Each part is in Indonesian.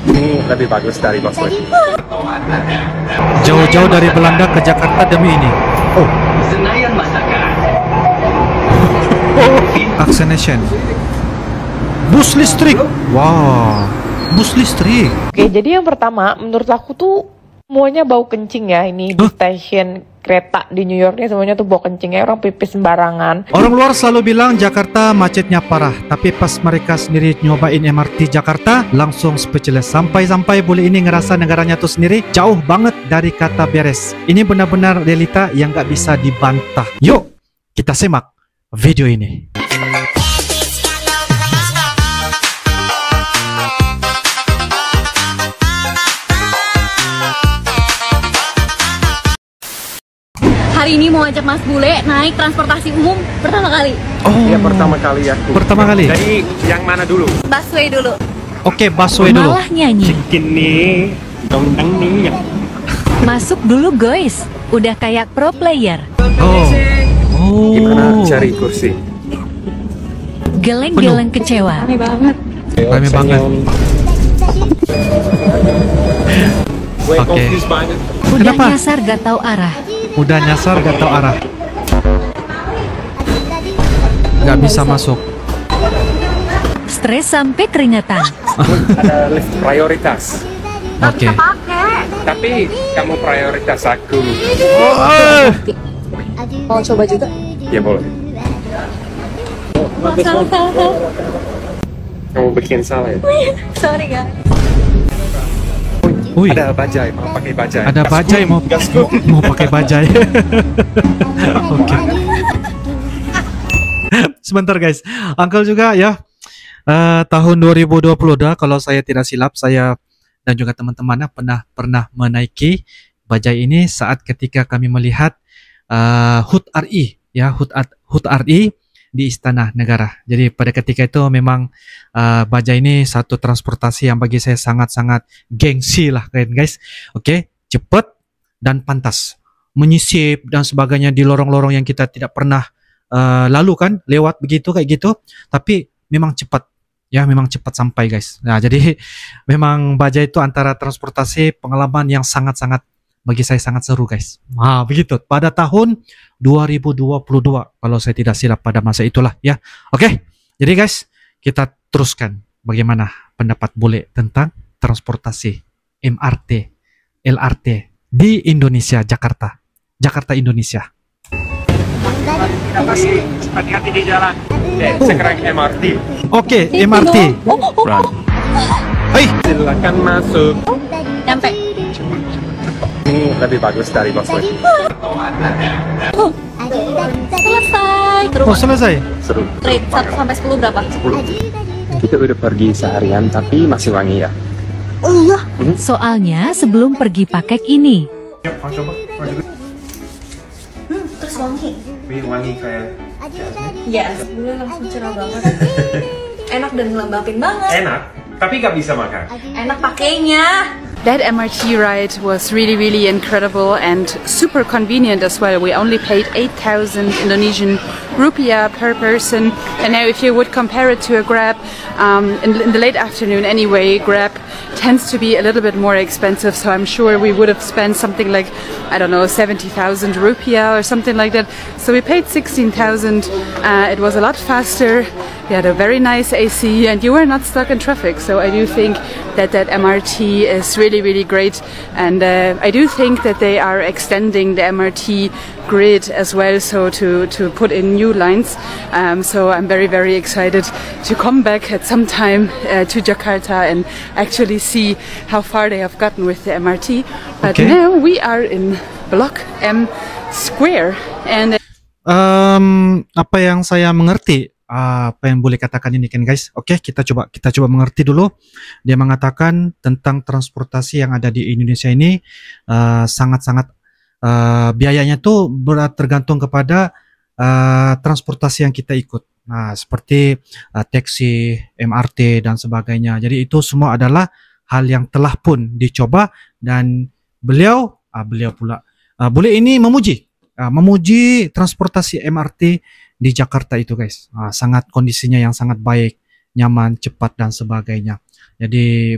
Ini lebih bagus dari busway. Jauh-jauh dari Belanda ke Jakarta demi ini. Oh, Senayan masakan. vaccination. Bus listrik. Wow, bus listrik. Oke, jadi yang pertama menurut aku tuh semuanya bau kencing ya ini di stasiun kereta di New York nih, semuanya tuh bau kencing ya, orang pipis sembarangan. Orang luar selalu bilang Jakarta macetnya parah, tapi pas mereka sendiri nyobain MRT Jakarta langsung speechless. Sampai-sampai boleh ini ngerasa negaranya tuh sendiri jauh banget dari kata beres. Ini benar-benar realita yang gak bisa dibantah. Yuk, kita simak video ini. Hari ini mau ajak Mas Bule naik transportasi umum pertama kali. Oh, Iya, pertama kali aku. pertama kali. Jadi yang mana dulu? Busway dulu. Oke, busway dulu. Malah nyanyi. Gini, dongdang nih. Masuk dulu guys. Udah kayak pro player. Oh. Oh. Gimana cari kursi? Geleng-geleng kecewa. Aneh banget. Rame banget. Gue Oke. confused banget. Udah Kenapa? nyasar gak tahu arah. Udah nyasar gak tahu arah. Gak bisa masuk. Stres sampai keringetan. Ada lift prioritas. Oke. Tapi kamu prioritas aku. Mau coba juga? Ya boleh. Salah. Kamu bikin salah ya? Sorry guys. Wih, Ada bajai, mau pakai bajai. ada bajai mau pakai bajai. Oke. Sebentar guys, Uncle juga ya. Tahun 2020 dah kalau saya tidak silap, saya dan juga teman-temannya pernah menaiki bajai ini saat ketika kami melihat HUT RI ya, HUT RI di Istana Negara. Jadi pada ketika itu memang bajai ini satu transportasi yang bagi saya sangat-sangat gengsi lah kan guys. Oke, cepat dan pantas, menyisip dan sebagainya di lorong-lorong yang kita tidak pernah lalu kan, lewat begitu kayak gitu, tapi memang cepat ya, memang cepat sampai guys. Nah jadi memang bajai itu antara transportasi pengalaman yang sangat-sangat bagi saya sangat seru guys. Nah begitu pada tahun 2022 kalau saya tidak silap pada masa itulah ya. Oke, jadi guys kita teruskan bagaimana pendapat Bule tentang transportasi MRT, LRT di Indonesia, Jakarta Indonesia. Kita masih hati-hati di jalan. Sekarang MRT. Oke, MRT. Run. Hei, Silakan masuk. Nyampe. Ini lebih bagus dari busway. Selesai. Terus oh selesai. Seru. rate 1 sampai 10 berapa? 10. Kita udah pergi seharian tapi masih wangi ya. Oh iya. Soalnya sebelum pergi pakai ini. Terus wangi. Wangi kayak Ya, sebelumnya langsung cerah banget. Enak dan ngelembapin banget. enak, tapi gak bisa makan. Enak pakainya. That MRT ride was really incredible and super convenient as well. We only paid 8,000 Indonesian rupiah per person. And now if you would compare it to a Grab, in the late afternoon anyway, Grab tends to be a little bit more expensive. So I'm sure we would have spent something like, I don't know, 70,000 rupiah or something like that. So we paid 16,000. It was a lot faster. You had a very nice AC and you were not stuck in traffic. So I do think that MRT is really great. And I do think that they are extending the MRT grid as well, so to put in new lines. So I'm very excited to come back at some time to Jakarta and actually see how far they have gotten with the MRT. But Okay. now we are in Block M Square and Apa yang saya mengerti, apa yang boleh katakan ini kan guys. Oke, kita coba mengerti dulu. Dia mengatakan tentang transportasi yang ada di Indonesia ini sangat-sangat biayanya tuh tergantung kepada transportasi yang kita ikut. Nah, seperti taksi, MRT dan sebagainya. Jadi itu semua adalah hal yang telah pun dicoba dan beliau boleh ini memuji transportasi MRT di Jakarta itu guys. Sangat kondisinya yang sangat baik, nyaman, cepat dan sebagainya. Jadi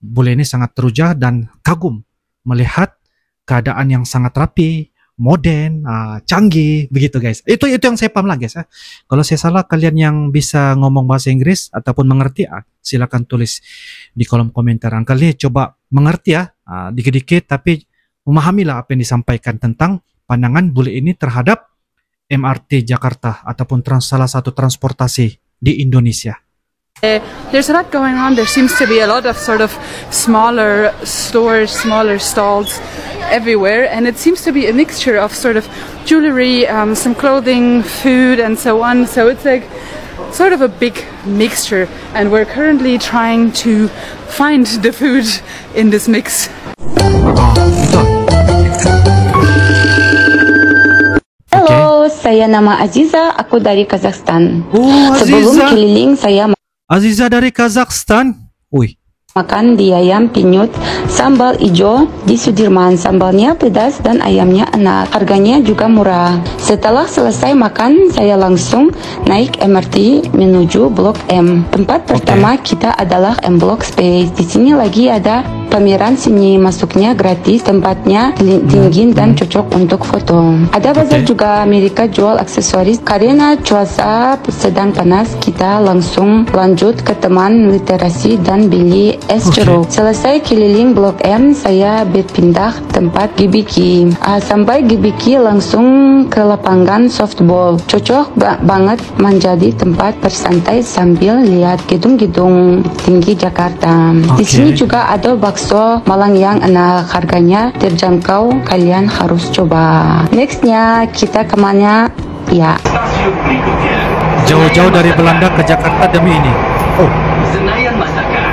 bule ini sangat teruja dan kagum melihat keadaan yang sangat rapi, modern, canggih, begitu guys. Itu yang saya paham lah guys. Kalau saya salah, kalian yang bisa ngomong bahasa Inggris ataupun mengerti, silakan tulis di kolom komentar. Kali coba mengerti ya, dikit-dikit, tapi memahamilah apa yang disampaikan tentang pandangan bule ini terhadap MRT Jakarta ataupun salah satu transportasi di Indonesia. There's a lot going on. There seems to be a lot of sort of smaller stores, smaller stalls everywhere, and it seems to be a mixture of sort of jewelry, some clothing, food, and so on. So it's like sort of a big mixture, and we're currently trying to find the food in this mix. Halo, saya nama Aziza, aku dari Kazakhstan. Sebelum Aziza. keliling saya Aziza dari Kazakhstan. Wih. makan di ayam penyet sambal hijau di Sudirman. Sambalnya pedas dan ayamnya enak. Harganya juga murah. Setelah selesai makan, saya langsung naik MRT menuju Blok M. Tempat pertama kita adalah M Block Space. Di sini lagi ada pameran seni, masuknya gratis, tempatnya tinggi dan cocok untuk foto. Ada bazar juga, mereka jual aksesoris. Karena cuaca sedang panas, kita langsung lanjut ke taman literasi dan beli es jeruk. Selesai keliling Blok M, saya berpindah tempat GBK. Sampai GBK langsung ke lapangan softball. Cocok banget menjadi tempat bersantai sambil lihat gedung-gedung tinggi Jakarta. Di sini juga ada bakso Malang yang enak, harganya terjangkau, kalian harus coba. Nextnya kita kemana? Ya. Jauh-jauh dari Belanda ke Jakarta demi ini. Oh. Senayan Masakan.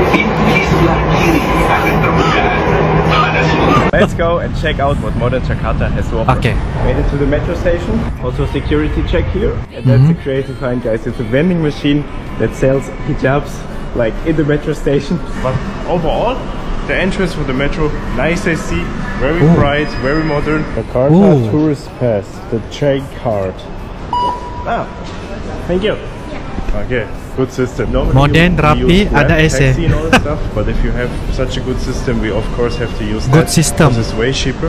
Pintu di sebelah kiri akan terbuka. Let's go and check out what modern Jakarta has to offer. Okay. Made it to the metro station. Also security check here. And that's a creative find, guys. It's a vending machine that sells hijabs like in the metro station. But overall, the entrance for the metro, nice I see, very bright, very modern. The Jakarta Tourist Pass, the train card. Thank you. Okay, good system. Modern, rapi, ada AC. And all that stuff, but if you have such a good system, we of course have to use Good that. system. This is way cheaper.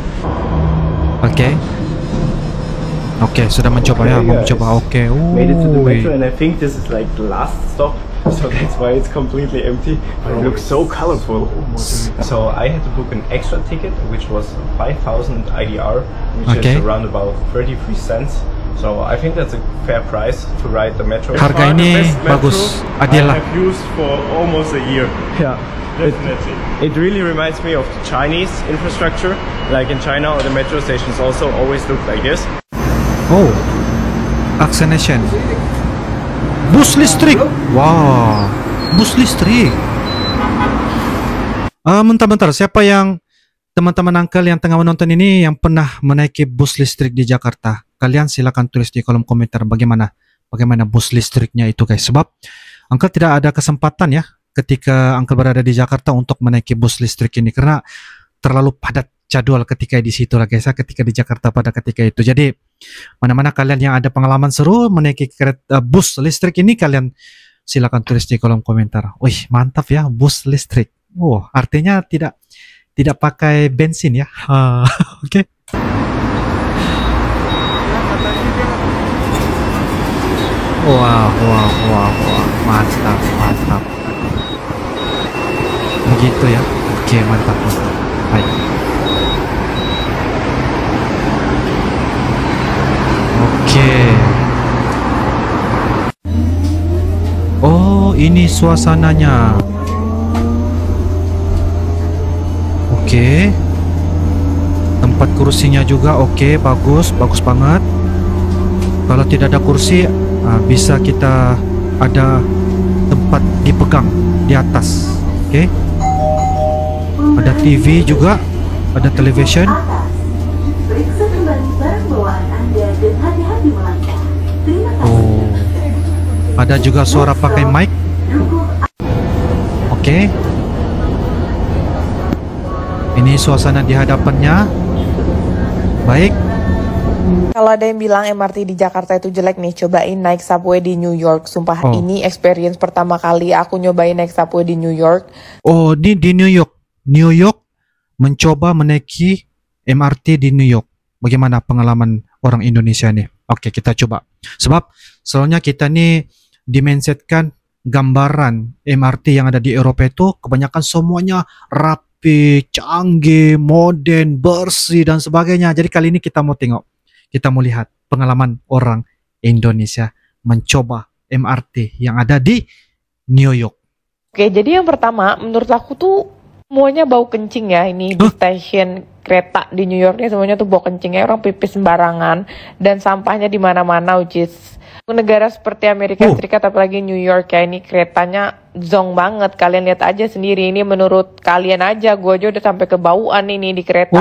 Oke, sudah mencoba ya, mau mencoba. Oke. Made it to the metro, and I think this is like the last stop. So that's why it's completely empty, but it looks so colorful. So I had to book an extra ticket, which was 5,000 IDR, which is around about 33 cents. So I think that's a fair price to ride the metro. Harga ini bagus, adil lah. I have used for almost a year. Yeah, definitely. It really reminds me of the Chinese infrastructure. Like in China, or the metro stations also always look like this. Oh, Acceleration. Bus listrik. Wow, bus listrik. Bentar-bentar, siapa yang teman-teman uncle yang tengah menonton ini yang pernah menaiki bus listrik di Jakarta? Kalian silakan tulis di kolom komentar bagaimana bus listriknya itu guys. Sebab uncle tidak ada kesempatan ya ketika uncle berada di Jakarta untuk menaiki bus listrik ini karena terlalu padat jadwal ketika di situ lah guys, ketika di Jakarta pada ketika itu. Jadi mana-mana kalian yang ada pengalaman seru menaiki bus listrik ini, kalian silakan tulis di kolom komentar. Wih, mantap ya bus listrik. Oh, artinya tidak pakai bensin ya. Oke. Wow, mantap. Begitu ya. Oke, mantap. Baik. Oke. Oh, ini suasananya. Oke. Tempat kursinya juga oke, bagus banget. Kalau tidak ada kursi, bisa kita ada tempat dipegang di atas. Oke. Ada TV juga, ada television. Oh, ada juga suara pakai mic. Oke. Ini suasana di hadapannya. Baik. Kalau ada yang bilang MRT di Jakarta itu jelek nih, cobain naik subway di New York. Sumpah ini experience pertama kali aku nyobain naik subway di New York. Oh, di New York. New York mencoba menaiki MRT di New York. Bagaimana pengalaman orang Indonesia nih? Oke, kita coba. Sebab soalnya kita nih dimensetkan gambaran MRT yang ada di Eropa itu kebanyakan semuanya rapi, canggih, modern, bersih dan sebagainya. Jadi kali ini kita mau tengok. Kita mau lihat pengalaman orang Indonesia mencoba MRT yang ada di New York. Oke, jadi yang pertama menurut aku tuh semuanya bau kencing ya ini di stasiun kereta di New York nih, semuanya tuh bau kencing ya, orang pipis sembarangan dan sampahnya di mana-mana, which is negara seperti Amerika Serikat apalagi New York ya, ini keretanya zong banget. Kalian lihat aja sendiri, ini menurut kalian aja, gue aja udah sampai kebauan ini di kereta.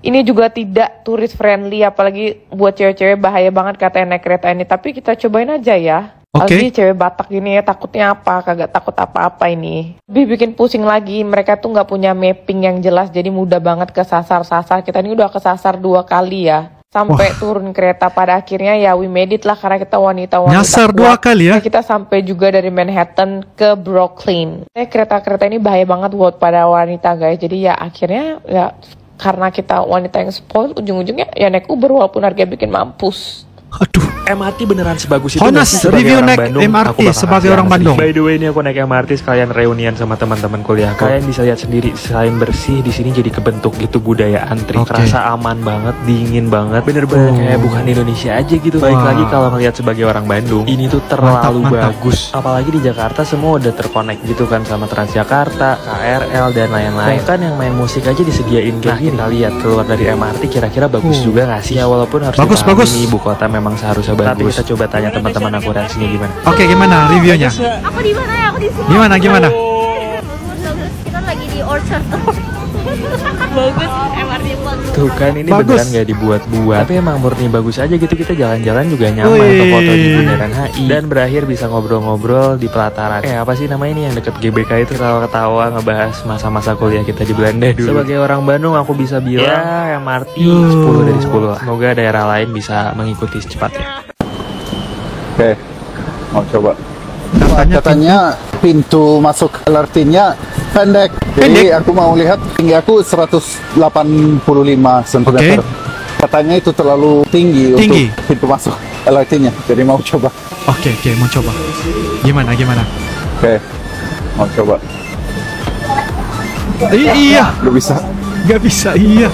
Ini juga tidak turis friendly, apalagi buat cewek-cewek bahaya banget katanya naik kereta ini. Tapi kita cobain aja ya. Apalagi cewek Batak ini ya, takutnya apa? Kagak takut apa-apa ini. Lebih bikin pusing lagi, mereka tuh nggak punya mapping yang jelas, jadi mudah banget kesasar-sasar. Kita ini udah kesasar 2 kali ya. Sampai turun kereta, pada akhirnya ya we made it lah, karena kita wanita-wanita. Nyasar 2 kali ya. Kita sampai juga dari Manhattan ke Brooklyn. Kereta-kereta ini bahaya banget buat pada wanita guys. Jadi ya akhirnya ya karena kita wanita yang spoil, ujung-ujungnya ya naik Uber walaupun harganya bikin mampus. Aduh, MRT beneran sebagus itu. Honas review naik MRT sebagai orang Bandung. By the way, ini aku naik MRT sekalian reunian sama teman-teman kuliah. Kalian bisa lihat sendiri, selain bersih, di sini jadi kebentuk gitu budaya antri. Kerasa aman banget, dingin banget, bener-bener kayak bukan Indonesia aja gitu. Baik lagi kalau ngelihat sebagai orang Bandung, ini tuh terlalu bagus. Apalagi di Jakarta semua udah terconnect gitu kan sama Transjakarta, KRL dan lain-lain. Kan yang main musik aja disediain kayak gini. Kita lihat keluar dari MRT kira-kira bagus juga nggak sih? Ya walaupun harus bagus. ini ibu kota memang seharusnya bagus. Tapi kita coba tanya teman-teman aku reaksinya gimana. Oke, gimana reviewnya? Aku di mana ya? Aku di sini. Gimana? Kita lagi di Orchard. Bagus, MRT bagus. Tuh kan ini beneran gak dibuat-buat. Tapi emang murni bagus aja gitu. Kita jalan-jalan juga nyaman, foto-foto di Bundaran HI. Dan berakhir bisa ngobrol-ngobrol di pelataran. Apa sih namanya ini yang deket GBK itu, ketawa-ketawa ngebahas masa-masa kuliah kita di Belanda dulu. Sebagai orang Bandung aku bisa bilang ya MRT 10 dari 10 lah. Semoga daerah lain bisa mengikuti secepatnya. Oke, mau coba. Katanya pintu masuk LRT-nya pendek. Jadi aku mau lihat tinggi aku 185 cm. Katanya itu terlalu tinggi untuk pintu masuk LRT-nya. Jadi mau coba. Oke, mau coba. Gimana? Oke, mau coba. Iya. Gak bisa, iya.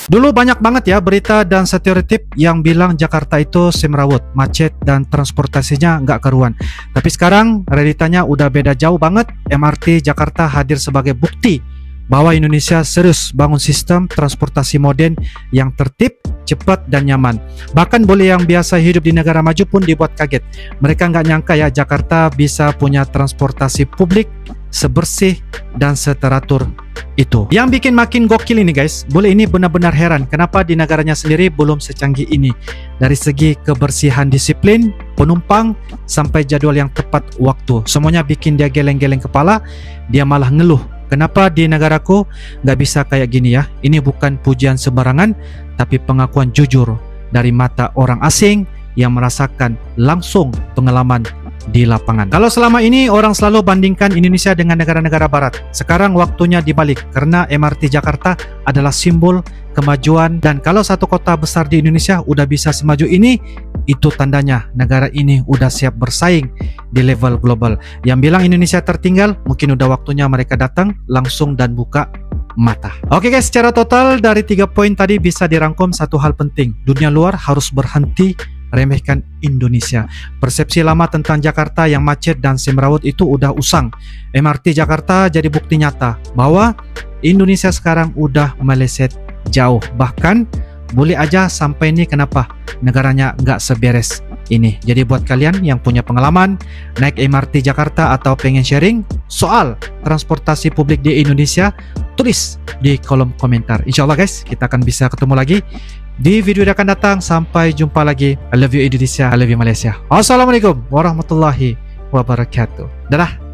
Dulu banyak banget ya berita dan stereotip yang bilang Jakarta itu semrawut, macet dan transportasinya nggak karuan. Tapi sekarang realitanya udah beda jauh banget. MRT Jakarta hadir sebagai bukti bahwa Indonesia serius bangun sistem transportasi modern yang tertib, cepat dan nyaman. Bahkan boleh yang biasa hidup di negara maju pun dibuat kaget. Mereka nggak nyangka ya Jakarta bisa punya transportasi publik sebersih dan seteratur itu. Yang bikin makin gokil ini guys, boleh ini benar-benar heran kenapa di negaranya sendiri belum secanggih ini. Dari segi kebersihan disiplin, penumpang, sampai jadwal yang tepat waktu. Semuanya bikin dia geleng-geleng kepala, dia malah ngeluh. Kenapa di negaraku nggak bisa kayak gini ya? Ini bukan pujian sembarangan, tapi pengakuan jujur dari mata orang asing yang merasakan langsung pengalaman di lapangan. Kalau selama ini orang selalu bandingkan Indonesia dengan negara-negara barat, sekarang waktunya dibalik karena MRT Jakarta adalah simbol kemajuan. Dan kalau satu kota besar di Indonesia udah bisa semaju ini, itu tandanya negara ini udah siap bersaing di level global. Yang bilang Indonesia tertinggal, mungkin udah waktunya mereka datang langsung dan buka mata. Oke guys, secara total dari 3 poin tadi bisa dirangkum satu hal penting. Dunia luar harus berhenti remehkan Indonesia. Persepsi lama tentang Jakarta yang macet dan semrawut itu udah usang. MRT Jakarta jadi bukti nyata bahwa Indonesia sekarang udah meleset jauh. Bahkan boleh aja sampai ini kenapa negaranya nggak seberes ini. Jadi buat kalian yang punya pengalaman naik MRT Jakarta atau pengen sharing soal transportasi publik di Indonesia, tulis di kolom komentar. Insya Allah guys, kita akan bisa ketemu lagi di video yang akan datang. Sampai jumpa lagi. I love you Indonesia, I love you Malaysia. Assalamualaikum warahmatullahi wabarakatuh. Dadah.